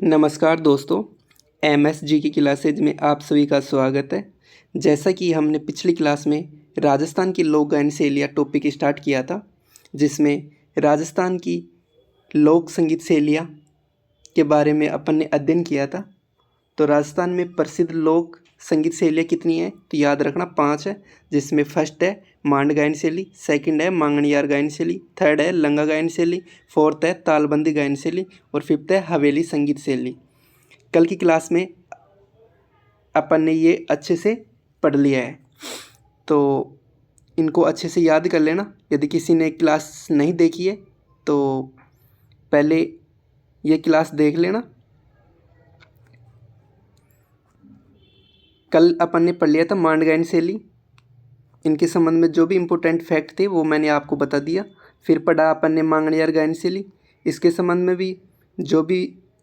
नमस्कार दोस्तों, एमएसजी की क्लासेज में आप सभी का स्वागत है। जैसा कि हमने पिछली क्लास में राजस्थान की लोक गायन शैलियाँ टॉपिक स्टार्ट किया था, जिसमें राजस्थान की लोक संगीत शैलियाँ के बारे में अपन ने अध्ययन किया था। तो राजस्थान में प्रसिद्ध लोक संगीत शैलियाँ कितनी हैं? तो याद रखना 5 है, जिसमें फर्स्ट है मांड गायन शैली, सेकंड है मांगणियार गायन शैली, थर्ड है लंगा गायन शैली, फोर्थ है तालबंदी गायन शैली और फिफ्थ है हवेली संगीत शैली। कल की क्लास में अपन ने ये अच्छे से पढ़ लिया है, तो इनको अच्छे से याद कर लेना। यदि किसी ने क्लास नहीं देखी है तो पहले ये क्लास देख लेना। कल अपन ने पढ़ लिया था मांड गायन शैली, इनके संबंध में जो भी इम्पोर्टेंट फैक्ट थे वो मैंने आपको बता दिया। फिर पढ़ा अपन ने मांगणियार गायन शैली, इसके संबंध में भी जो भी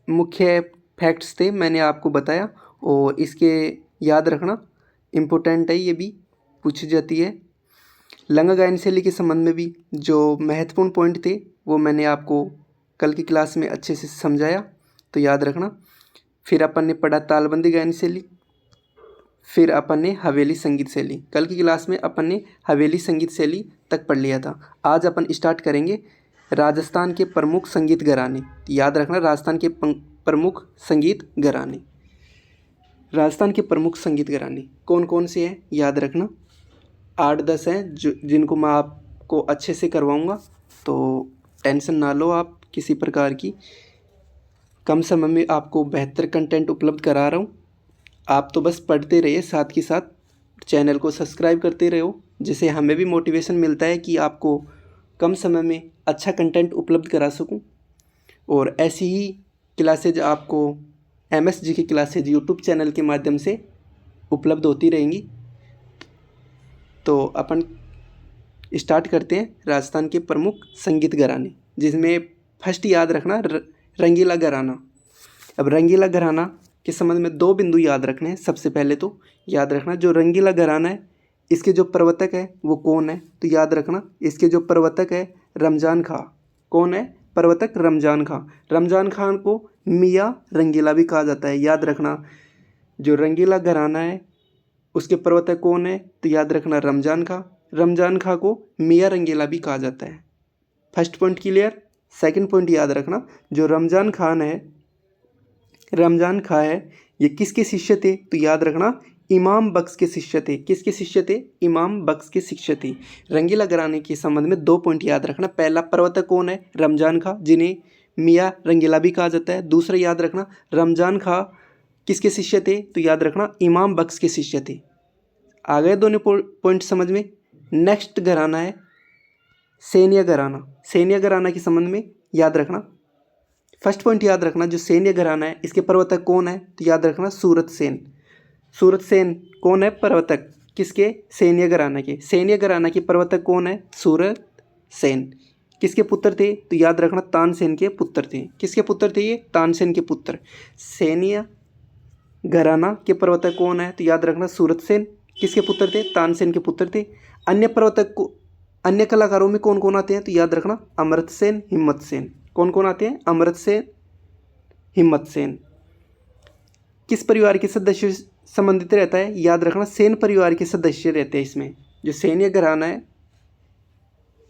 मुख्य फैक्ट्स थे मैंने आपको बताया, और इसके याद रखना इम्पोर्टेंट है, ये भी पूछी जाती है। लंगा गायन शैली के संबंध में भी जो महत्वपूर्ण पॉइंट थे वो मैंने आपको कल की क्लास में अच्छे से समझाया, तो याद रखना। फिर अपन ने पढ़ा तालबंदी गायन शैली, फिर अपन ने हवेली संगीत शैली। कल की क्लास में अपन ने हवेली संगीत शैली तक पढ़ लिया था। आज अपन स्टार्ट करेंगे राजस्थान के प्रमुख संगीत घराने। याद रखना, राजस्थान के प्रमुख संगीत घराने। राजस्थान के प्रमुख संगीत घराने कौन कौन से हैं याद रखना, 8-10 हैं जिनको मैं आपको अच्छे से करवाऊँगा, तो टेंशन ना लो आप किसी प्रकार की। कम समय में आपको बेहतर कंटेंट उपलब्ध करा रहा हूँ, आप तो बस पढ़ते रहिए, साथ ही साथ चैनल को सब्सक्राइब करते रहो, जिससे हमें भी मोटिवेशन मिलता है कि आपको कम समय में अच्छा कंटेंट उपलब्ध करा सकूं। और ऐसी ही क्लासेज आपको एमएसजी की क्लासेज यूट्यूब चैनल के माध्यम से उपलब्ध होती रहेंगी। तो अपन स्टार्ट करते हैं राजस्थान के प्रमुख संगीत घराने, जिसमें फर्स्ट याद रखना रंगीला घराना। अब रंगीला घराना के संबंध में 2 बिंदु याद रखने हैं। सबसे पहले तो याद रखना जो रंगीला घराना है इसके जो प्रवर्तक है वो कौन है, तो याद रखना इसके जो प्रवर्तक है रमजान खां। कौन है प्रवर्तक? रमजान खां। रमजान खान को मियाँ रंगीला भी कहा जाता है। याद रखना जो रंगीला घराना है उसके प्रवर्तक कौन है, तो याद रखना रमजान खां। रमजान खां को मियाँ रंगीला भी कहा जाता है। First point clear. Second point याद रखना जो रमजान खान है ये किसके शिष्य थे, तो याद रखना इमाम बख्श के शिष्य थे। किसके शिष्य थे? इमाम बख्श के शिष्य थे। रंगीला घराने के संबंध में 2 पॉइंट याद रखना। पहला, प्रवर्तक कौन है? रमजान खां, जिन्हें मियाँ रंगीला भी कहा जाता है। दूसरा याद रखना रमजान खां किसके शिष्य थे, तो याद रखना इमाम बख्श के शिष्य थे। आ गए दोनों पॉइंट समझ में। नेक्स्ट घराना है सैनिया घराना। सैनिया घराना के संबंध में याद रखना, फर्स्ट पॉइंट याद रखना जो सैन्य घराना है इसके प्रवर्तक कौन है, तो याद रखना सूरत सेन। सूरत सेन कौन है? प्रवर्तक किसके? सैन्य घराना के। सैन्य घराना के प्रवर्तक कौन है? सूरत सेन। किसके पुत्र थे, तो याद रखना तानसेन के पुत्र थे। किसके पुत्र थे ये? तानसेन के पुत्र। सैन्य घराना के प्रवर्तक कौन है, तो याद रखना सूरत सेन। किसके पुत्र थे? तानसेन के पुत्र थे। अन्य प्रवर्तक को, अन्य कलाकारों में कौन कौन आते हैं, तो याद रखना अमृत सेन, हिम्मत सेन। कौन कौन आते हैं? अमृत सेन, हिम्मत सेन। किस परिवार के सदस्य संबंधित रहता है, याद रखना सेन परिवार के सदस्य रहते हैं इसमें। जो सैन्य घराना है,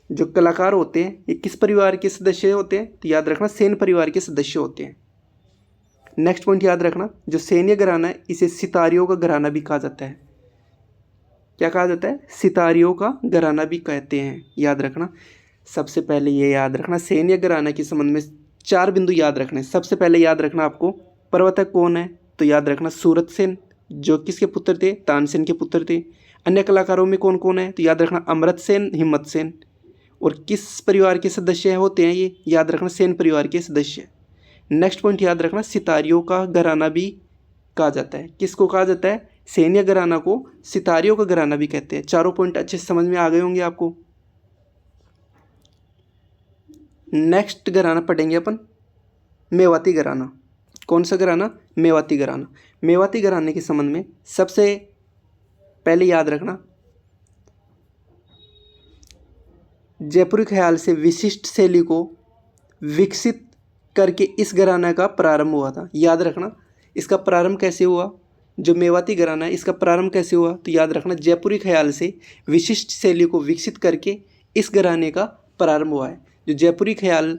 जो कलाकार होते हैं ये किस परिवार के सदस्य होते हैं, तो याद रखना सेन परिवार के सदस्य होते हैं। नेक्स्ट पॉइंट याद रखना जो सैन्य घराना है इसे सितारियों का घराना भी कहा जाता है। क्या कहा जाता है? सितारियों का घराना भी कहते हैं। याद रखना, सबसे पहले ये याद रखना सैन्य घराना के संबंध में 4 बिंदु याद रखने। सबसे पहले याद रखना आपको प्रवर्तक कौन है, तो याद रखना सूरत सेन, जो किसके पुत्र थे? तानसेन के पुत्र थे। अन्य कलाकारों में कौन कौन है, तो याद रखना अमृत सेन, हिम्मत सेन। और किस परिवार के सदस्य होते हैं ये, याद रखना सेन परिवार के सदस्य। नेक्स्ट पॉइंट याद रखना सितारियों का घराना भी कहा जाता है। किसको कहा जाता है? सैन्य घराना को सितारियों का घराना भी कहते हैं। चारों पॉइंट अच्छे से समझ में आ गए होंगे आपको। नेक्स्ट घराना पढ़ेंगे अपन मेवाती घराना। कौन सा घराना? मेवाती घराना। मेवाती घराने के संबंध में सबसे पहले याद रखना जयपुरी ख्याल से विशिष्ट शैली को विकसित करके इस घराना का प्रारंभ हुआ था। याद रखना इसका प्रारंभ कैसे हुआ, जो मेवाती घराना है इसका प्रारंभ कैसे हुआ, तो याद रखना जयपुरी ख्याल से विशिष्ट शैली को विकसित करके इस घराने का प्रारंभ हुआ है। जो जयपुरी ख्याल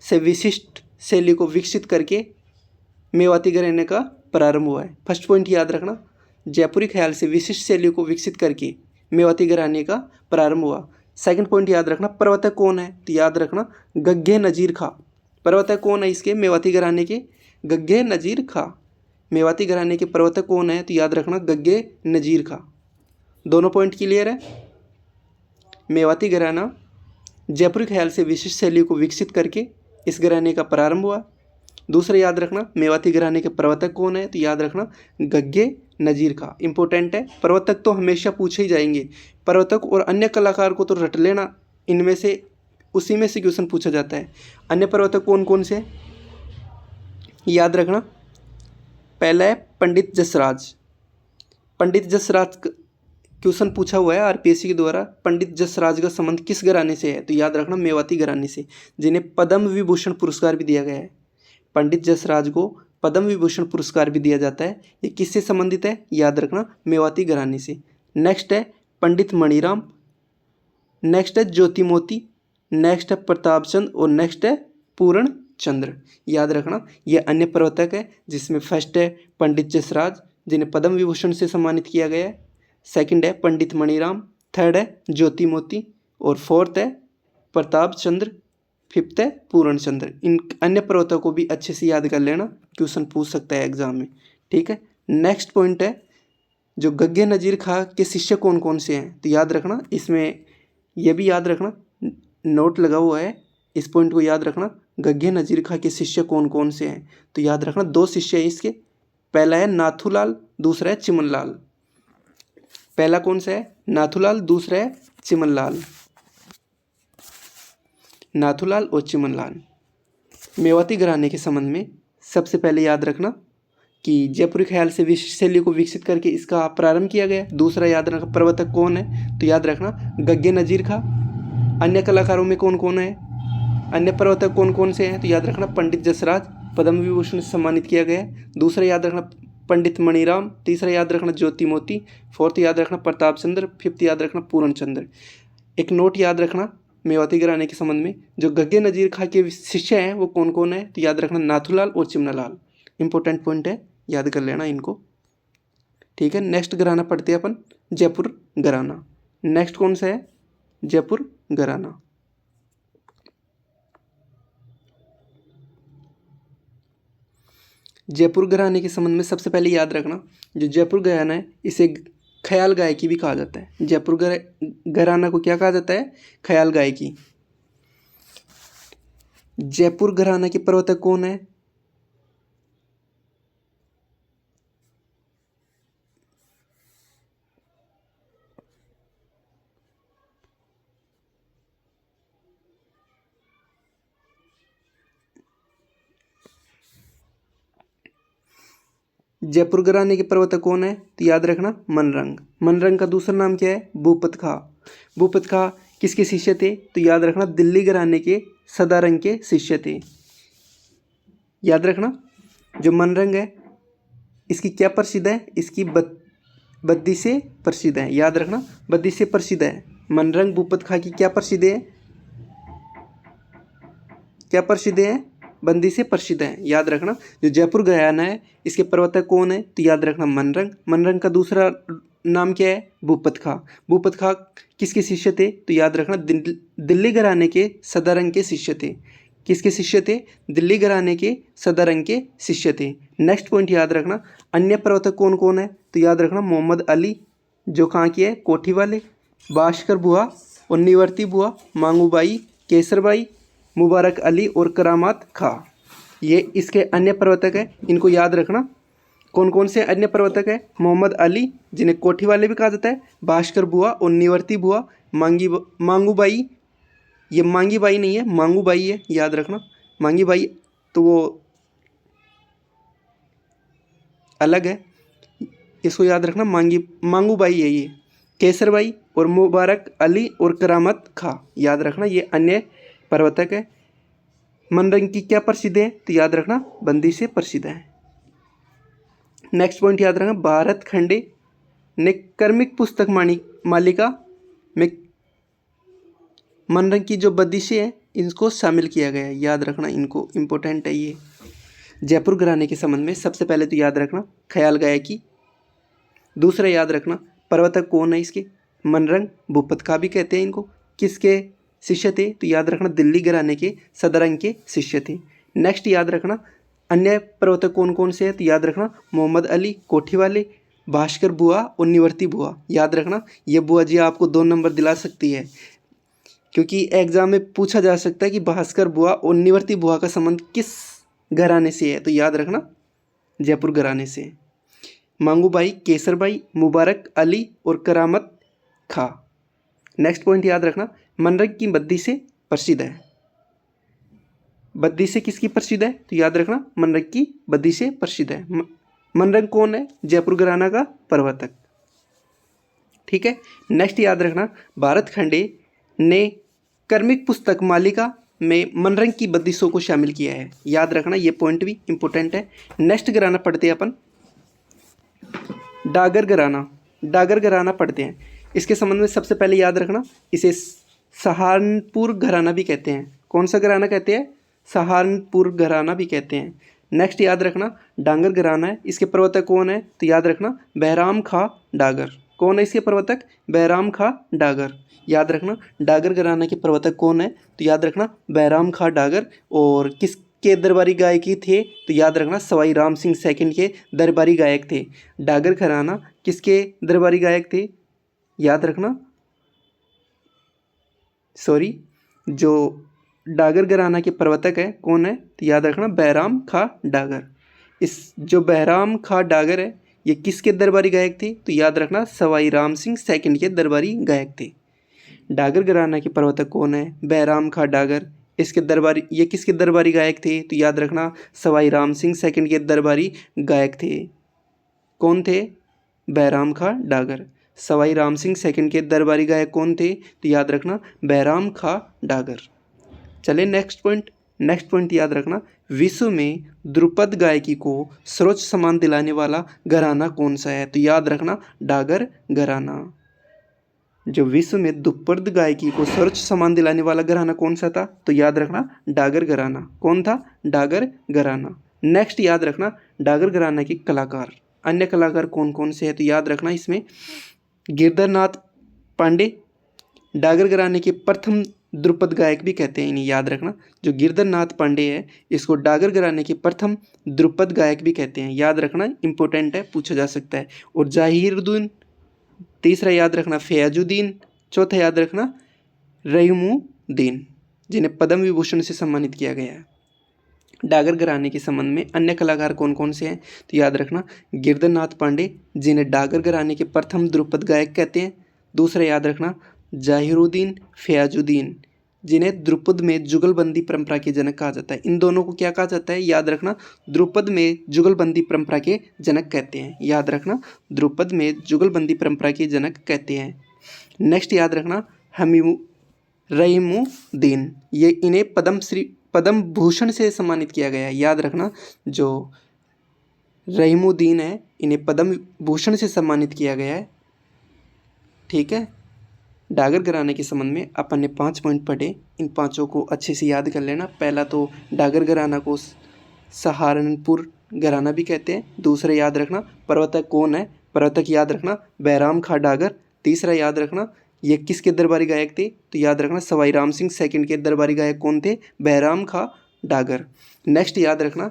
से विशिष्ट शैली को विकसित करके मेवाती घराने का प्रारंभ हुआ है। फर्स्ट पॉइंट याद रखना, जयपुरी ख्याल से विशिष्ट शैली को विकसित करके मेवाती घराने का प्रारंभ हुआ। सेकंड पॉइंट याद रखना, प्रवर्तक कौन है, तो याद रखना गग्गे नजीर खां। प्रवर्तक कौन है इसके मेवाती घराने के, गग्गे नजीर खां। मेवाती घराने के प्रवर्तक कौन है, तो याद रखना गग्गे नजीर खां। दोनों पॉइंट क्लियर है। मेवाती घराना जयपुरी ख्याल से विशिष्ट शैली को विकसित करके इस घराने का प्रारंभ हुआ। दूसरा याद रखना मेवाती घराने के प्रवर्तक कौन है, तो याद रखना गग्गे नजीर खां। इंपॉर्टेंट है, प्रवर्तक तो हमेशा पूछे ही जाएंगे। प्रवर्तक और अन्य कलाकार को तो रट लेना, इनमें से उसी में से क्वेश्चन पूछा जाता है। अन्य प्रवर्तक कौन कौन से याद रखना, पहला है पंडित जसराज। पंडित जसराज क्वेश्चन पूछा हुआ है आरपीएससी के द्वारा, पंडित जसराज का संबंध किस घराने से है, तो याद रखना मेवाती घराने से, जिन्हें पद्म विभूषण पुरस्कार भी दिया गया है। पंडित जसराज को पद्म विभूषण पुरस्कार भी दिया जाता है। ये किससे संबंधित है, याद रखना मेवाती घराने से। नेक्स्ट है पंडित मणिराम, नेक्स्ट है ज्योति मोती, नेक्स्ट है प्रताप चंद और नेक्स्ट है पूर्ण चंद्र। याद रखना ये अन्य प्रवर्तक है, जिसमें फर्स्ट है पंडित जसराज जिन्हें पद्म विभूषण से सम्मानित किया गया है, सेकंड है पंडित मणिराम, थर्ड है ज्योति मोती और फोर्थ है प्रताप चंद्र, फिफ्थ है पूर्ण चंद्र। इन अन्य प्रवर्तकों को भी अच्छे से याद कर लेना, क्वेश्चन पूछ सकता है एग्जाम में। ठीक है, नेक्स्ट पॉइंट है जो गग्गे नजीर खां के शिष्य कौन कौन से हैं, तो याद रखना इसमें यह भी याद रखना, नोट लगा हुआ है, इस पॉइंट को याद रखना गग्गे नजीर खां के शिष्य कौन कौन से हैं, तो याद रखना दो शिष्य हैं इसके, पहला है नाथूलाल, दूसरा है चिमनलाल। पहला कौन सा है, नाथूलाल, दूसरा है चिमनलाल। नाथूलाल और चिमनलाल। मेवाती घराने के संबंध में सबसे पहले याद रखना कि जयपुरी ख्याल से विशिष्ट शैली को विकसित करके इसका प्रारंभ किया गया। दूसरा याद रखना प्रवर्तक कौन है, तो याद रखना गग्गे नजीर खां। अन्य कलाकारों में कौन कौन है, अन्य प्रवर्तक कौन कौन से हैं, तो याद रखना पंडित जसराज पद्म विभूषण से सम्मानित किया गया है। दूसरा याद रखना पंडित मणिराम, तीसरा याद रखना ज्योति मोती, फोर्थ याद रखना प्रताप चंद्र, फिफ्थ याद रखना पूर्ण चंद्र। एक नोट याद रखना मेवाती घराने के संबंध में, जो गग्गे नजीर खां के शिष्य हैं वो कौन कौन है, तो याद रखना नाथूलाल और चिमनालाल। इंपॉर्टेंट पॉइंट है, याद कर लेना इनको। ठीक है, नेक्स्ट घराना पढ़ते हैं अपन जयपुर घराना। नेक्स्ट कौन सा है, जयपुर घराना। जयपुर घराने के संबंध में सबसे पहले याद रखना जो जयपुर घराना है इसे ख्याल गायकी भी कहा जाता है। जयपुर घराना को क्या कहा जाता है, ख्याल गायकी। जयपुर घराना के प्रवर्तक कौन है, जयपुर घराने के प्रवर्तक कौन है, तो याद रखना मनरंग। मनरंग का दूसरा नाम क्या है, भूपत खां। भूपत खां किसके शिष्य थे, तो याद रखना दिल्ली घराने के सदारंग के शिष्य थे। याद रखना जो मनरंग है इसकी क्या प्रसिद्ध है, इसकी बद्दी से प्रसिद्ध है। याद रखना बद्दी से प्रसिद्ध है। मनरंग भूपत खां की क्या प्रसिद्ध है, क्या प्रसिद्ध है, बंदी से प्रसिद्ध है। याद रखना जो जयपुर घराना है इसके प्रवर्तक कौन है, तो याद रखना मनरंग। मनरंग का दूसरा नाम क्या है, भूपत खां। भूपत खां किसके शिष्य थे, तो याद रखना दिल्ली घराने के सदारंग के शिष्य थे। किसके शिष्य थे, दिल्ली घराने के सदारंग के शिष्य थे। नेक्स्ट पॉइंट याद रखना अन्य प्रवर्तक कौन कौन है, तो याद रखना मोहम्मद अली जो कहाँ की है, कोठी वाले, भास्कर बुआ और निवर्ती बुआ, मांगूबाई, केसरबाई, मुबारक अली और करामात खां, ये इसके अन्य प्रवर्तक है। इनको याद रखना कौन कौन से अन्य प्रवर्तक है, मोहम्मद अली जिन्हें कोठी वाले भी कहा जाता है, भास्कर बुआ और निवर्ती बुआ, मांगूबाई, ये मांगी बाई नहीं है, मांगूबाई है, याद रखना। मांगी बाई तो वो अलग है, इसको याद रखना, मांगूबाई है ये। केसरबाई और मुबारक अली और करामत खां, याद रखना ये अन्य प्रवर्तक है। मनरंग की क्या प्रसिद्ध है? तो याद रखना बंदी से प्रसिद्ध है। नेक्स्ट पॉइंट याद रखना, भारत खंडे ने कर्मिक पुस्तक मालिका में मनरंग की जो बंदिशें हैं इनको शामिल किया गया है। याद रखना, इनको इम्पोर्टेंट है ये। जयपुर घराने के संबंध में सबसे पहले तो याद रखना ख्याल गायकी। दूसरा याद रखना प्रवर्तक कौन है इसके? मनरंग भूपत का भी कहते हैं इनको। किसके शिष्य थे? तो याद रखना दिल्ली घराने के सदरंग के शिष्य थे। नेक्स्ट याद रखना अन्य प्रवर्तक कौन कौन से हैं? तो याद रखना मोहम्मद अली कोठी वाले, भास्कर बुआ और निवर्ती बुआ। याद रखना ये बुआ जी आपको 2 नंबर दिला सकती है, क्योंकि एग्जाम में पूछा जा सकता है कि भास्कर बुआ और निवर्ती बुआ का संबंध किस घराने से है। तो याद रखना जयपुर घराने से। मांगूबाई, केसरबाई, मुबारक अली और करामत खा। नेक्स्ट पॉइंट याद रखना मनरंग की बद्दी से प्रसिद्ध है। बद्दी से किसकी प्रसिद्ध है? तो याद रखना मनरंग की बद्दी से प्रसिद्ध है। मनरंग कौन है? जयपुर घराना का प्रवर्तक। ठीक है। नेक्स्ट याद रखना भारत खंडे ने कर्मिक पुस्तक मालिका में मनरंग की बंदिशों को शामिल किया है। याद रखना ये पॉइंट भी इंपॉर्टेंट है। नेक्स्ट घराना पढ़ते हैं अपन डागर घराना। डागर घराना पढ़ते हैं। इसके संबंध में सबसे पहले याद रखना इसे सहारनपुर घराना भी कहते हैं। कौन सा घराना कहते हैं? सहारनपुर घराना भी कहते हैं। नेक्स्ट याद रखना डांगर घराना है। इसके प्रवर्तक कौन है? तो याद रखना बहराम खा डागर। कौन है इसके प्रवर्तक? बहराम खा डागर। याद रखना डागर घराना के प्रवर्तक कौन है? तो याद रखना बहराम खा डागर। और किसके दरबारी गायकी थे? तो याद रखना सवाई राम सिंह सेकंड के दरबारी गायक थे। डागर घराना किसके दरबारी गायक थे? याद रखना जो डागर घराना के प्रवर्तक है कौन है? तो याद रखना बहराम खा डागर। इस जो बहराम खा डागर है ये किसके दरबारी गायक थे? तो याद रखना सवाई राम सिंह सेकंड के दरबारी गायक थे। डागर घराना के प्रवर्तक कौन है? बहराम खा डागर। ये किसके दरबारी गायक थे? तो याद रखना सवाई राम सिंह सेकंड के दरबारी गायक थे। कौन थे? बहराम खा डागर। सवाई राम सिंह सेकंड के दरबारी गायक कौन थे? तो याद रखना बहराम खा डागर। चले नेक्स्ट पॉइंट याद रखना विश्व में ध्रुपद गायकी को सर्वोच्च सम्मान दिलाने वाला घराना कौन सा है? तो याद रखना डागर घराना। जो विश्व में ध्रुपद गायकी को सर्वोच्च सम्मान दिलाने वाला घराना कौन सा था? तो याद रखना डागर घराना। कौन था? डागर घराना। नेक्स्ट याद रखना डागर घराना के कलाकार, अन्य कलाकार कौन कौन से हैं? तो याद रखना इसमें गिरधरनाथ पांडे डागर घराने के प्रथम ध्रुपद गायक भी कहते हैं इन्हें। याद रखना जो गिरधरनाथ पांडे है इसको डागर घराने के प्रथम ध्रुपद गायक भी कहते हैं। याद रखना इंपॉर्टेंट है, पूछा जा सकता है। और जाहिरुद्दीन, तीसरा याद रखना फयाजुद्दीन, चौथा याद रखना रहीमुद्दीन, जिन्हें पद्म विभूषण से सम्मानित किया गया है। डागर घराने के संबंध में अन्य कलाकार कौन कौन से हैं? तो याद रखना गिरधरनाथ पांडे, जिन्हें डागर घराने के प्रथम ध्रुपद गायक कहते हैं। दूसरा याद रखना जाहिरुद्दीन फयाजुद्दीन, जिन्हें ध्रुपद में जुगलबंदी परंपरा के जनक कहा जाता है। इन दोनों को क्या कहा जाता है? याद रखना ध्रुपद में जुगलबंदी परंपरा के जनक कहते हैं। याद रखना ध्रुपद में जुगलबंदी परंपरा के जनक कहते हैं। नेक्स्ट याद रखना रहीमुद्दीन, ये इन्हें पद्म भूषण से सम्मानित किया गया है। याद रखना जो रहीमुद्दीन है इन्हें पद्म भूषण से सम्मानित किया गया है। ठीक है। डागर घराने के संबंध में अपन ने 5 पॉइंट पढ़े, इन पांचों को अच्छे से याद कर लेना। पहला तो डागर घराना को सहारनपुर घराना भी कहते हैं। दूसरा याद रखना प्रवर्तक कौन है? प्रवर्तक याद रखना बहराम खा डागर। तीसरा याद रखना ये किसके दरबारी गायक थे? तो याद रखना सवाई राम सिंह सेकंड के दरबारी गायक कौन थे? बहराम खा डागर। नेक्स्ट याद रखना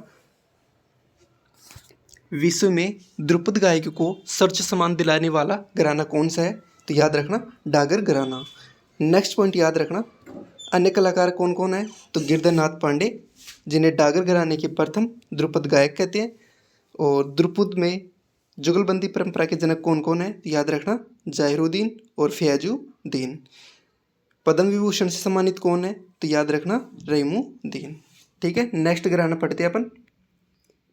विश्व में ध्रुपद गायकी को सर्वोच्च सम्मान दिलाने वाला घराना कौन सा है? तो याद रखना डागर घराना। नेक्स्ट पॉइंट याद रखना अन्य कलाकार कौन कौन है? तो गिरधरनाथ पांडे, जिन्हें डागर घराने के प्रथम ध्रुपद गायक कहते हैं। और ध्रुपद में जुगलबंदी परंपरा के जनक कौन कौन है? तो याद रखना जाहिरुद्दीन और फयाजुद्दीन। पद्म विभूषण से सम्मानित कौन है? तो याद रखना रहीमुद्दीन। ठीक है। नेक्स्ट घराना पढ़ते हैं अपन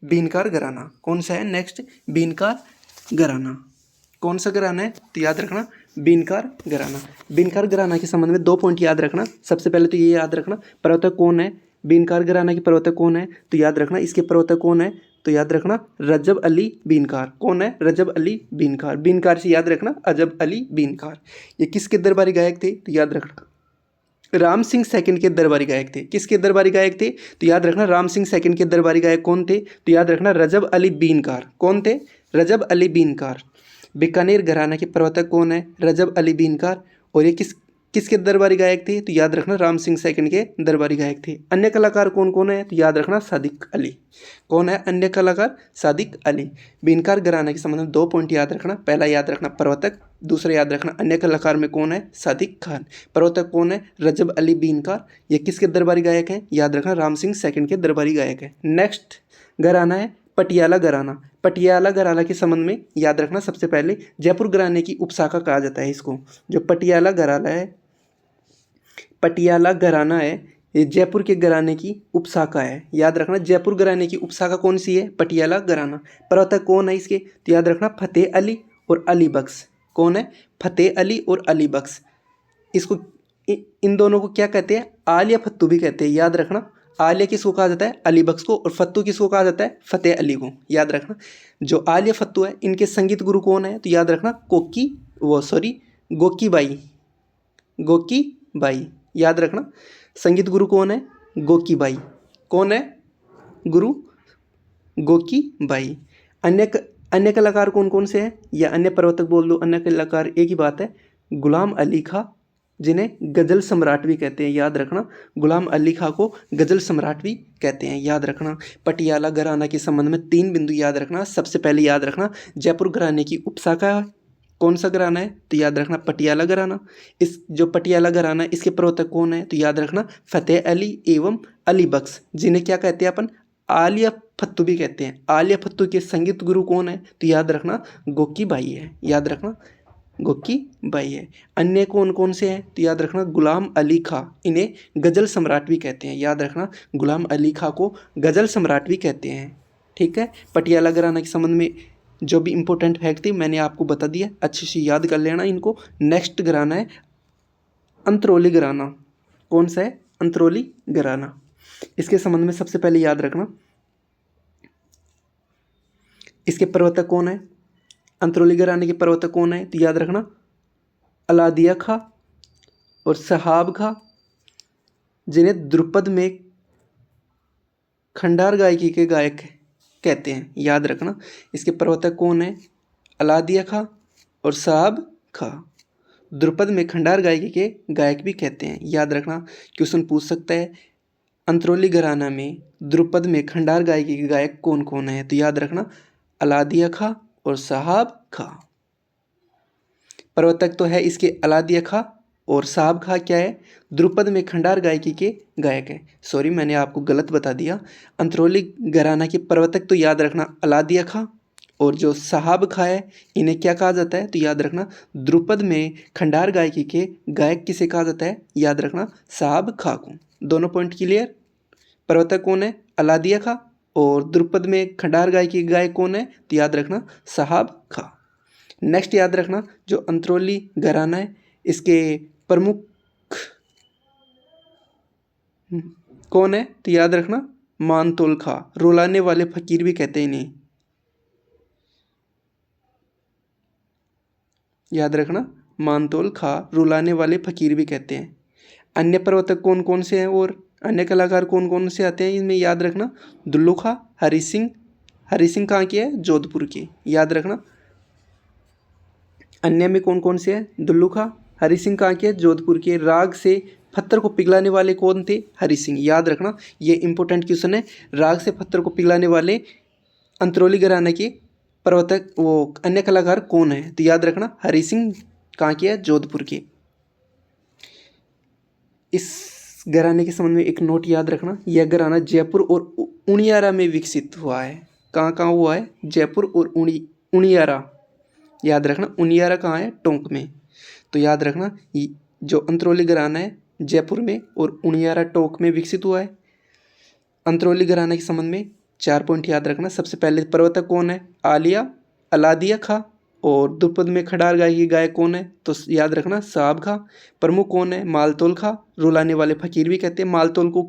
बीनकार घराना। कौन सा है नेक्स्ट? बीनकार घराना। कौन सा घराना है? तो याद रखना बीनकार घराना। बीनकार घराना के संबंध में 2 पॉइंट याद रखना। सबसे पहले तो ये याद रखना प्रवर्तक कौन है? बीनकार घराना के प्रवर्तक कौन है? तो याद रखना इसके प्रवर्तक कौन है? तो याद रखना रजब अली बीनकार। कौन है? रजब अली बीनकार। बीनकार से याद रखना अजब अली बीनकार। ये किसके दरबारी गायक थे? तो याद रखना राम सिंह सेकंड के दरबारी गायक थे। किसके दरबारी गायक थे? तो याद रखना राम सिंह सेकंड के दरबारी गायक कौन थे? तो याद रखना रजब अली बीनकार। कौन थे? रजब अली बीनकार। बीकानेर घराना के प्रवर्तक कौन है? रजब अली बीनकार। और ये किसके दरबारी गायक थे? तो याद रखना राम सिंह सेकंड के दरबारी गायक थे। अन्य कलाकार कौन कौन है? तो याद रखना सादिक अली। कौन है अन्य कलाकार? सादिक अली। बीनकार घराना के संबंध में 2 पॉइंट याद रखना। पहला याद रखना प्रवर्तक, दूसरा याद रखना अन्य कलाकार में कौन है? सादिक खान। प्रवर्तक कौन है? रजब अली बीनकार। ये किसके दरबारी गायक हैं? याद रखना राम सिंह सेकंड के दरबारी गायक है। नेक्स्ट घराना है पटियाला घराना। पटियाला घराना के संबंध में याद रखना सबसे पहले जयपुर घराने की उपशाखा कहा जाता है इसको। जो पटियाला घराना है, पटियाला घराना है, ये जयपुर के घराने की उपशाखा है। याद रखना जयपुर घराने की उपशाखा कौन सी है? पटियाला घराना। प्रवर्तक कौन है इसके? तो याद रखना फतेह अली और अली बख्श। कौन है? फतेह अली और अली बख्श। इसको इन दोनों को क्या कहते हैं? आलिया फत्तू भी कहते हैं। याद रखना आलिया किसको कहा जाता है? अली बख्श को। और फत्तू किसको कहा जाता है? फतेह अली को। याद रखना जो आलिया फत्तू है इनके संगीत गुरु कौन है? तो याद रखना गोकी बाई। याद रखना संगीत गुरु कौन है? गोकी बाई। कौन है गुरु? गोकी बाई। अन्य कलाकार कौन कौन से हैं? या अन्य प्रवर्तक बोल दो, अन्य कलाकार एक ही बात है। गुलाम अली खां, जिन्हें गज़ल सम्राट भी कहते हैं। याद रखना गुलाम अली खां को गज़ल सम्राट भी कहते हैं। याद रखना पटियाला घराना के संबंध में 3 बिंदु याद रखना। सबसे पहले याद रखना जयपुर घराने की उपशाखा है। कौन सा घराना है? तो याद रखना पटियाला घराना। इस जो पटियाला घराना है इसके प्रवर्तक कौन है? तो याद रखना फतेह अली एवं अली बख्श, जिन्हें क्या कहते हैं अपन? आलिया फत्तू भी कहते हैं। आलिया फत्तू के संगीत गुरु कौन है? तो याद रखना गोकी बाई है। याद रखना गोकी बाई है। अन्य कौन कौन से हैं? तो याद रखना गुलाम अली खां, इन्हें गज़ल सम्राट भी कहते हैं। याद रखना गुलाम अली खां को गज़ल सम्राट भी कहते हैं। ठीक है, पटियाला घराना के संबंध में जो भी इंपॉर्टेंट फैक्ट थी मैंने आपको बता दिया, अच्छे से याद कर लेना इनको। नेक्स्ट घराना है अंतरौली घराना। कौन सा है? अंतरौली घराना। इसके संबंध में सबसे पहले याद रखना इसके प्रवर्तक कौन है? अंतरौली घराने के प्रवर्तक कौन है? तो याद रखना अलादिया खां और सहाब खां, जिन्हें द्रुपद में खंडार गायकी के गायक कहते हैं। याद रखना इसके प्रवर्तक कौन है? अलादिया खां और सहाब खां, द्रुपद में खंडार गायकी के गायक भी कहते हैं। याद रखना क्वेश्चन पूछ सकता है अंतरौली घराना में द्रुपद में खंडार गायकी के गायक कौन कौन है? तो याद रखना अलादिया खां और सहाब खां। प्रवर्तक तो है इसके अलादिया खां, और साहब खां क्या है? द्रुपद में खंडार गायकी के गायक है। सॉरी मैंने आपको गलत बता दिया। अंतरौली घराना के प्रवर्तक तो याद रखना अलादिया खां, और जो साहब खां है इन्हें क्या कहा जाता है? तो याद रखना द्रुपद में खंडार गायकी के गायक किसे कहा जाता है? याद रखना साहब खां को। दोनों पॉइंट क्लियर? प्रवर्तक कौन है? अलादिया खां, और द्रुपद में खंडार गायकी के गायक कौन है? तो याद रखना साहब खां। नेक्स्ट याद रखना जो अंतरौली घराना है इसके प्रमुख कौन है? तो याद रखना मानतोल खां, रुलाने वाले फकीर भी कहते हैं इन्हें। याद रखना मानतोल खां, रुलाने वाले फकीर भी कहते हैं। अन्य प्रवर्तक कौन कौन से हैं और अन्य कलाकार कौन कौन से आते हैं इनमें? याद रखना दुल्लू खां, हरि सिंह कहाँ के है? जोधपुर के। याद रखना अन्य में कौन कौन से हैं? दुल्लू खां, हरि सिंह कहाँ के? जोधपुर के। राग से पत्थर को पिघलाने वाले कौन थे? हरि सिंह। याद रखना ये इंपॉर्टेंट क्वेश्चन है। राग से पत्थर को पिघलाने वाले अंतरौली घराने के प्रवर्तक वो अन्य कलाकार कौन है? तो याद रखना हरि सिंह कहाँ के है? जोधपुर के। इस घराने के संबंध में एक नोट याद रखना, यह घराना जयपुर और उनियारा में विकसित हुआ है। कहाँ कहाँ हुआ है? जयपुर और उनियारा। याद रखना उनियारा कहाँ है? टोंक में। तो याद रखना जो अंतरौली घराना है जयपुर में और उनियारा टोंक में विकसित हुआ है। अंतरौली घराना के संबंध में 4 पॉइंट याद रखना। सबसे पहले प्रवर्तक कौन है? अलादिया खां, और द्रुपद में खंडार गायकी गायक कौन है? तो याद रखना साहब खां। प्रमुख कौन है? मालतोल खां, रुलाने वाले फकीर भी कहते हैं। मालतोल को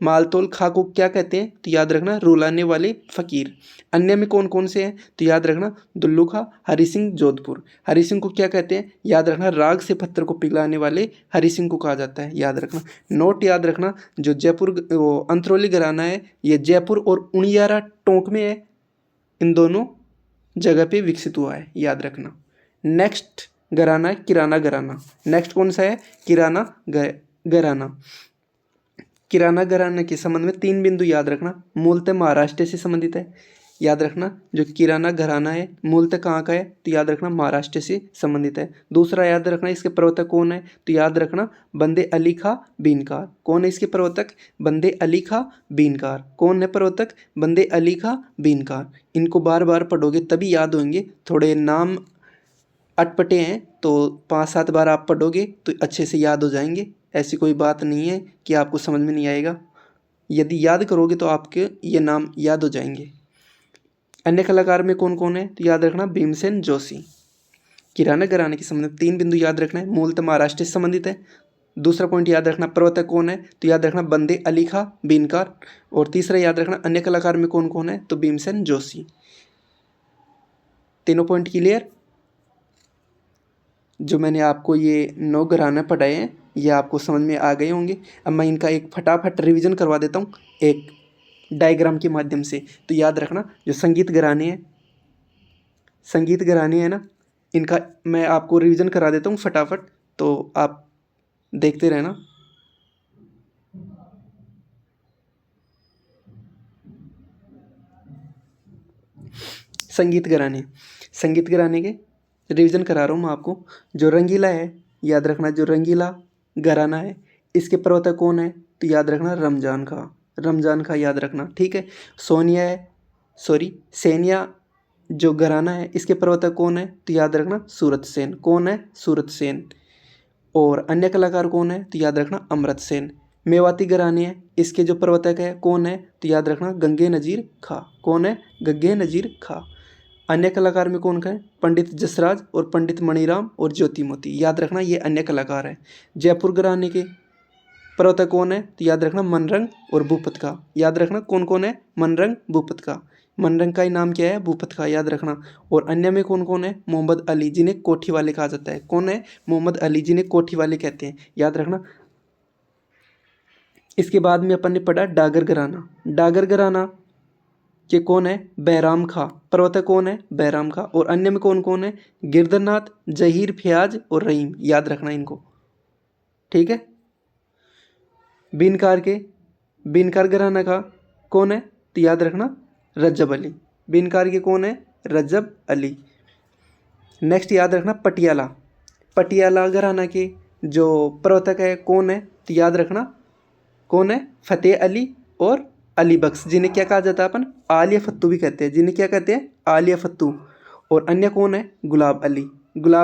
मालतोल खा को क्या कहते हैं? तो याद रखना रुलाने वाले फ़कीर। अन्य में कौन कौन से हैं? तो याद रखना दुल्लू खा, हरि सिंह जोधपुर। हरि सिंह को क्या कहते हैं? याद रखना राग से पत्थर को पिघलाने वाले हरि सिंह को कहा जाता है, याद रखना। नोट याद रखना, जो जयपुर वो अंतरोली घराना है ये जयपुर और उनियारा टोंक में है, इन दोनों जगह पे विकसित हुआ है, याद रखना। नेक्स्ट घराना है किराना घराना। नेक्स्ट कौन सा है? किराना घराना। किराना घराना के संबंध में 3 बिंदु याद रखना। मूलतः महाराष्ट्र से संबंधित है, याद रखना। जो किराना घराना है मूलतः कहाँ का है? तो याद रखना महाराष्ट्र से संबंधित है। दूसरा याद रखना इसके प्रवर्तक कौन है? तो याद रखना बंदे अली खां बीनकार। कौन है इसके प्रवर्तक? बंदे अली खां बीनकार। कौन है प्रवर्तक? बंदे अली खां बीनकार। इनको बार बार पढ़ोगे तभी याद होंगे, थोड़े नाम अटपटे हैं तो 5-7 बार आप पढ़ोगे तो अच्छे से याद हो जाएंगे। ऐसी कोई बात नहीं है कि आपको समझ में नहीं आएगा, यदि याद करोगे तो आपके ये नाम याद हो जाएंगे। अन्य कलाकार में कौन कौन है? तो याद रखना भीमसेन जोशी। किराना घराने के संबंध में 3 बिंदु याद रखना है। मूलतः महाराष्ट्र से संबंधित है। दूसरा पॉइंट याद रखना प्रवर्तक कौन है? तो याद रखना बंदे अली खां बीनकार। और तीसरा याद रखना अन्य कलाकार में कौन कौन है? तो भीमसेन जोशी। तीनों पॉइंट क्लियर? जो मैंने आपको ये 9 घराने पढ़ाए हैं ये आपको समझ में आ गए होंगे। अब मैं इनका एक फटाफट रिवीजन करवा देता हूँ एक डायग्राम के माध्यम से। तो याद रखना जो संगीत घराने हैं ना, इनका मैं आपको रिवीजन करा देता हूँ फटाफट, तो आप देखते रहना। संगीत घराने के रिवीजन करा रहा हूँ मैं आपको। जो रंगीला है, याद रखना जो रंगीला घराना है इसके प्रवर्तक कौन है? तो याद रखना रमजान खां याद रखना, ठीक है। सेनिया जो घराना है इसके प्रवर्तक कौन है? तो याद रखना सूरत सेन। कौन है? सूरत सेन। और अन्य कलाकार कौन है? तो याद रखना अमृत सेन। मेवाती घराने है इसके जो प्रवर्तक है कौन है? तो याद रखना गंगे नजीर खां। कौन है? गंगे नजीर खां। अन्य कलाकार में कौन है? पंडित जसराज और पंडित मणिराम और ज्योति मोती। याद रखना ये अन्य कलाकार है। जयपुर घराने के प्रवर्तक कौन है? तो याद रखना मनरंग और भूपत का। याद रखना कौन कौन है? मनरंग भूपत का। मनरंग का ही नाम क्या है? भूपत का, याद रखना। और अन्य में कौन कौन है? मोहम्मद अली जिन्हें कोठी वाले कहा जाता है। कौन है? मोहम्मद अली जिन्हें कोठी वाले कहते हैं, याद रखना। इसके बाद में अपन ने पढ़ा डागर घराना के कौन है? बैराम खां। प्रवर्तक कौन है? बैराम खां। और अन्य में कौन कौन है? गिरधरनाथ, जहीर, फयाज और रहीम, याद रखना इनको, ठीक है। बीनकार घराना का कौन है? तो याद रखना रज्जब अली। बीनकार के कौन है? रज्जब अली। नेक्स्ट याद रखना पटियाला घराना के जो प्रवर्तक है कौन है? तो याद रखना कौन है? फतेह अली और अली बख्श, जिन्हें क्या कहा जाता है? अपन आलिया फत्तू भी कहते हैं। जिन्हें क्या कहते हैं? आलिया फत्तू। और अन्य कौन है? गुलाब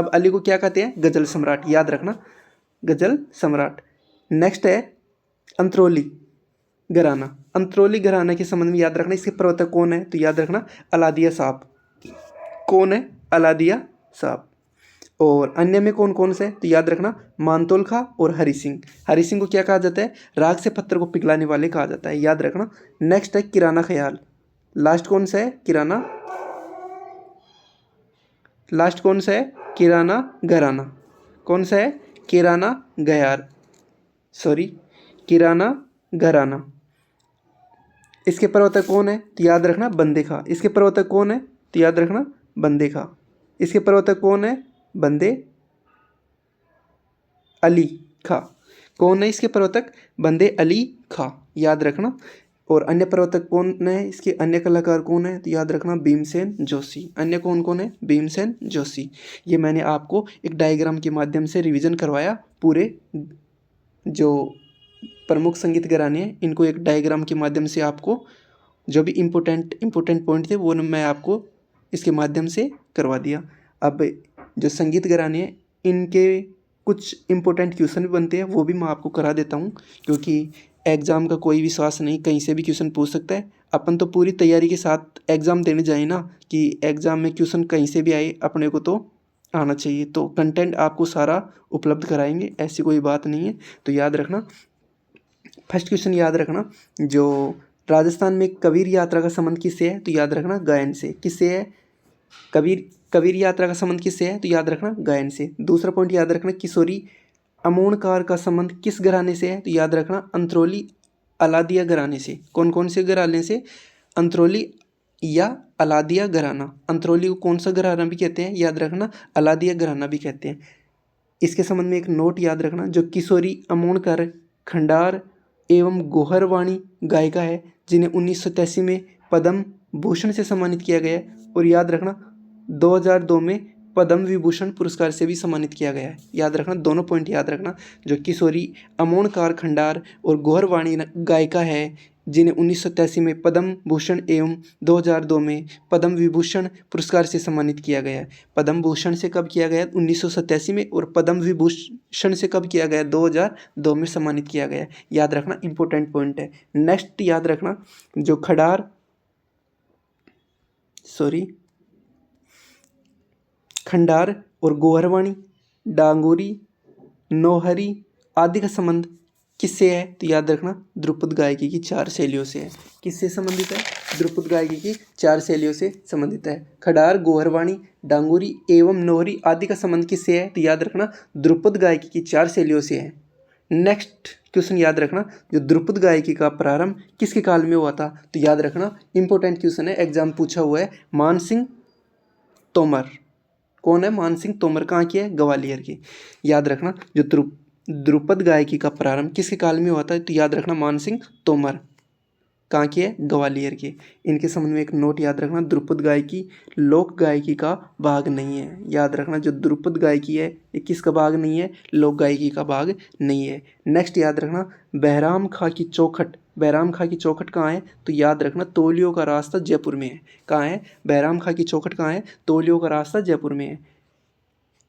अली को क्या कहते हैं? गज़ल सम्राट, याद रखना गज़ल सम्राट। नेक्स्ट है अंतरोली घराना के संबंध में याद रखना इसके प्रवर्तक कौन है? तो याद रखना अलादिया साहब। कौन है? अलादिया साहब। और अन्य में कौन कौन से? तो याद रखना मानतोल खां और हरि सिंह को क्या कहा जाता है? राग से पत्थर को पिघलाने वाले कहा जाता है, याद रखना। नेक्स्ट है किराना ख्याल। लास्ट कौन सा है? किराना घराना। कौन सा है? किराना घराना। इसके प्रवर्तक कौन है? तो याद रखना बंदे खां। इसके प्रवर्तक कौन है? तो याद रखना बंदे खां। इसके प्रवर्तक कौन है? बंदे अली खां। कौन है इसके प्रवर्तक? बंदे अली खां, याद रखना। और अन्य प्रवर्तक कौन है इसके? अन्य कलाकार कौन है? तो याद रखना भीमसेन जोशी। अन्य कौन कौन है? भीमसेन जोशी। ये मैंने आपको एक डायग्राम के माध्यम से रिवीजन करवाया। पूरे जो प्रमुख संगीत घराने हैं इनको एक डायग्राम के माध्यम से आपको जो भी इम्पोर्टेंट पॉइंट थे वो मैं आपको इसके माध्यम से करवा दिया। अब जो संगीत घराने हैं इनके कुछ इम्पोर्टेंट क्वेश्चन भी बनते हैं, वो भी मैं आपको करा देता हूँ, क्योंकि एग्ज़ाम का कोई विश्वास नहीं, कहीं से भी क्वेश्चन पूछ सकता है। अपन तो पूरी तैयारी के साथ एग्ज़ाम देने जाए ना, कि एग्ज़ाम में क्वेश्चन कहीं से भी आए अपने को तो आना चाहिए। तो कंटेंट आपको सारा उपलब्ध कराएंगे, ऐसी कोई बात नहीं है। तो याद रखना फर्स्ट क्वेश्चन याद रखना, जो राजस्थान में कबीर यात्रा का संबंध किससे है? तो याद रखना गायन से। किससे है? कबीर यात्रा का संबंध किससे है? तो याद रखना गायन से। दूसरा पॉइंट याद रखना, किशोरी अमोणकार का संबंध किस घराने से है? तो याद रखना अंत्रोली अलादिया घराने से। कौन कौन से घराने से? अंत्रोली या अलादिया घराना। अंत्रोली को कौन सा घराना भी कहते हैं? याद रखना अलादिया घराना भी कहते हैं। इसके संबंध में एक नोट याद रखना, जो किशोरी अमोणकर खंडार एवं गोहरवाणी गायिका है, जिन्हें 1983 में पद्म भूषण से सम्मानित किया गया है। और याद रखना 2002 में पद्म विभूषण पुरस्कार से भी सम्मानित किया गया है। याद रखना, दोनों पॉइंट याद रखना, जो किशोरी अमोणकार खंडार और गोहरवाणी गायिका है, जिन्हें 1983 में पद्म भूषण एवं 2002 में पद्म विभूषण पुरस्कार से सम्मानित किया गया है। पद्म भूषण से कब किया गया? 1987 में। और पद्म विभूषण से कब किया गया? 2002 में सम्मानित किया गया है। याद रखना, इंपॉर्टेंट पॉइंट है। नेक्स्ट याद रखना, जो खंडार और गोहरवाणी, डांगोरी, नौहरी आदि का संबंध किससे है? तो याद रखना ध्रुपद गायकी की 4 शैलियों से है। किससे संबंधित है? ध्रुपद गायकी की 4 शैलियों से संबंधित है। खंडार, गोहरवाणी, डांगुरी एवं नौहरी आदि का संबंध किससे है? तो याद रखना ध्रुपद गायकी की 4 शैलियों से है। नेक्स्ट क्वेश्चन याद रखना, जो ध्रुपद गायकी का प्रारंभ किसके काल में हुआ था? तो याद रखना, इंपॉर्टेंट क्वेश्चन है, एग्जाम पूछा हुआ है। मानसिंह तोमर। कौन है? मानसिंह तोमर। कहाँ की है? ग्वालियर की। याद रखना, जो ध्रुपद गायकी का प्रारंभ किसके काल में हुआ था? तो याद रखना मानसिंह तोमर। कहाँ की है? ग्वालियर की। इनके संबंध में एक नोट याद रखना, ध्रुपद गायकी लोक गायकी का भाग नहीं है। याद रखना, जो ध्रुपद गायकी है ये किसका भाग नहीं है? लोक गायकी का भाग नहीं है। नेक्स्ट याद रखना, बहराम खां की चौखट। बहराम खां की चौखट कहाँ है? तो याद रखना तोलियों का रास्ता जयपुर में है। कहाँ है? बहराम खां की चौखट कहाँ है? तोलियों का रास्ता जयपुर में है।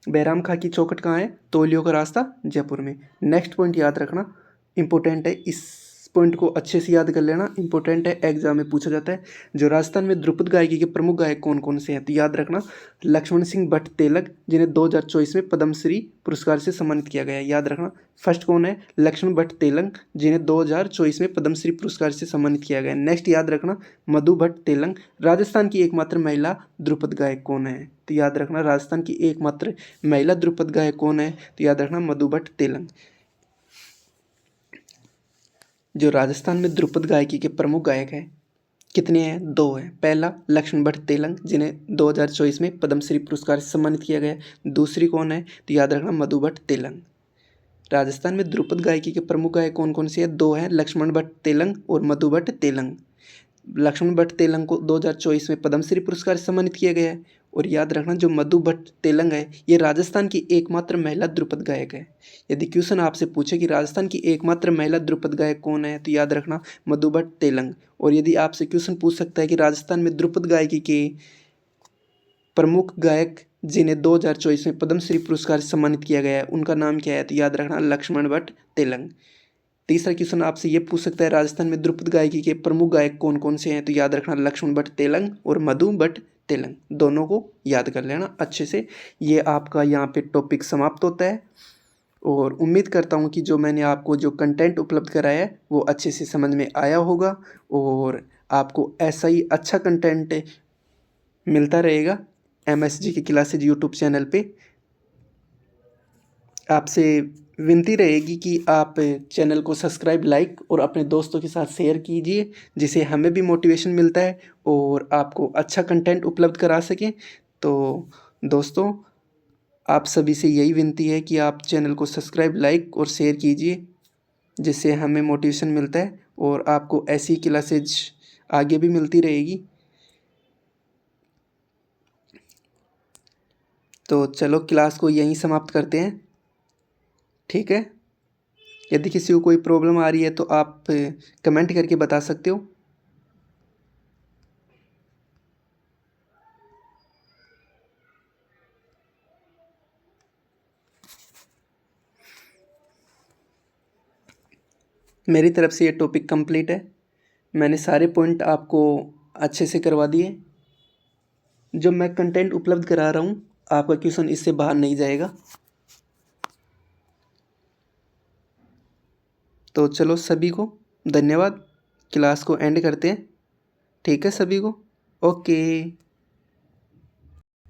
बहराम खां की चौखट कहाँ है? तोलियों का रास्ता जयपुर में। नेक्स्ट पॉइंट याद रखना, इंपॉर्टेंट है, इस पॉइंट को अच्छे से याद कर लेना, इंपॉर्टेंट है, एग्जाम में पूछा जाता है। जो राजस्थान में ध्रुपद गायकी के प्रमुख गायक कौन कौन से हैं? तो याद रखना लक्ष्मण सिंह भट्ट तेलक, जिन्हें 2024 में पद्मश्री पुरस्कार से सम्मानित किया गया है। याद रखना फर्स्ट कौन है? लक्ष्मण भट्ट तेलंग, जिन्हें 2024 में पद्मश्री पुरस्कार से सम्मानित किया गया है। नेक्स्ट याद रखना मधु भट्ट तेलंग। राजस्थान की एकमात्र महिला ध्रुपद गायक कौन है? तो याद रखना राजस्थान की एकमात्र महिला ध्रुपद गायक कौन है? तो याद रखना मधु भट्ट तेलंग। जो राजस्थान में ध्रुपद गायकी के प्रमुख गायक हैं कितने हैं? 2 हैं। पहला लक्ष्मण भट्ट तेलंग, जिन्हें 2024 में पद्मश्री पुरस्कार से सम्मानित किया गया है। दूसरी कौन है? तो याद रखना मधु भट्ट तेलंग। राजस्थान में ध्रुपद गायकी के प्रमुख गायक कौन कौन से हैं? 2 हैं, लक्ष्मण भट्ट तेलंग और मधु भट्ट तेलंग। लक्ष्मण भट्ट तेलंग को 2024 में पद्मश्री पुरस्कार से सम्मानित किया गया है। और याद रखना जो मधु भट्ट तेलंग है ये राजस्थान की एकमात्र महिला ध्रुपद गायक है। यदि क्वेश्चन आपसे पूछे कि राजस्थान की एकमात्र महिला ध्रुपद गायक कौन है, तो याद रखना मधु भट्ट तेलंग। और यदि आपसे क्वेश्चन पूछ सकता है कि राजस्थान में ध्रुपद गायकी के प्रमुख गायक जिन्हें 2024 में पद्मश्री पुरस्कार से सम्मानित किया गया है उनका नाम क्या है, तो याद रखना लक्ष्मण भट्ट तेलंग। तीसरा क्वेश्चन आपसे ये पूछ सकता है राजस्थान में ध्रुपद गायकी के प्रमुख गायक कौन कौन से हैं, तो याद रखना लक्ष्मण भट्ट तेलंग और मधु भट्ट तेलंग। दोनों को याद कर लेना अच्छे से। ये आपका यहाँ पे टॉपिक समाप्त होता है और उम्मीद करता हूँ कि जो मैंने आपको जो कंटेंट उपलब्ध कराया है वो अच्छे से समझ में आया होगा और आपको ऐसा ही अच्छा कंटेंट मिलता रहेगा MSG की क्लासेज यूट्यूब चैनल पे। आपसे विनती रहेगी कि आप चैनल को सब्सक्राइब, लाइक और अपने दोस्तों के साथ शेयर कीजिए, जिससे हमें भी मोटिवेशन मिलता है और आपको अच्छा कंटेंट उपलब्ध करा सकें। तो दोस्तों आप सभी से यही विनती है कि आप चैनल को सब्सक्राइब, लाइक और शेयर कीजिए, जिससे हमें मोटिवेशन मिलता है और आपको ऐसी क्लासेज आगे भी मिलती रहेगी। तो चलो क्लास को यहीं समाप्त करते हैं, ठीक है। यदि किसी को कोई प्रॉब्लम आ रही है तो आप कमेंट करके बता सकते हो। मेरी तरफ से ये टॉपिक कंप्लीट है। मैंने सारे पॉइंट आपको अच्छे से करवा दिए। जो मैं कंटेंट उपलब्ध करा रहा हूँ आपका क्वेश्चन इससे बाहर नहीं जाएगा। तो चलो सभी को धन्यवाद, क्लास को एंड करते हैं। ठीक है सभी को, ओके।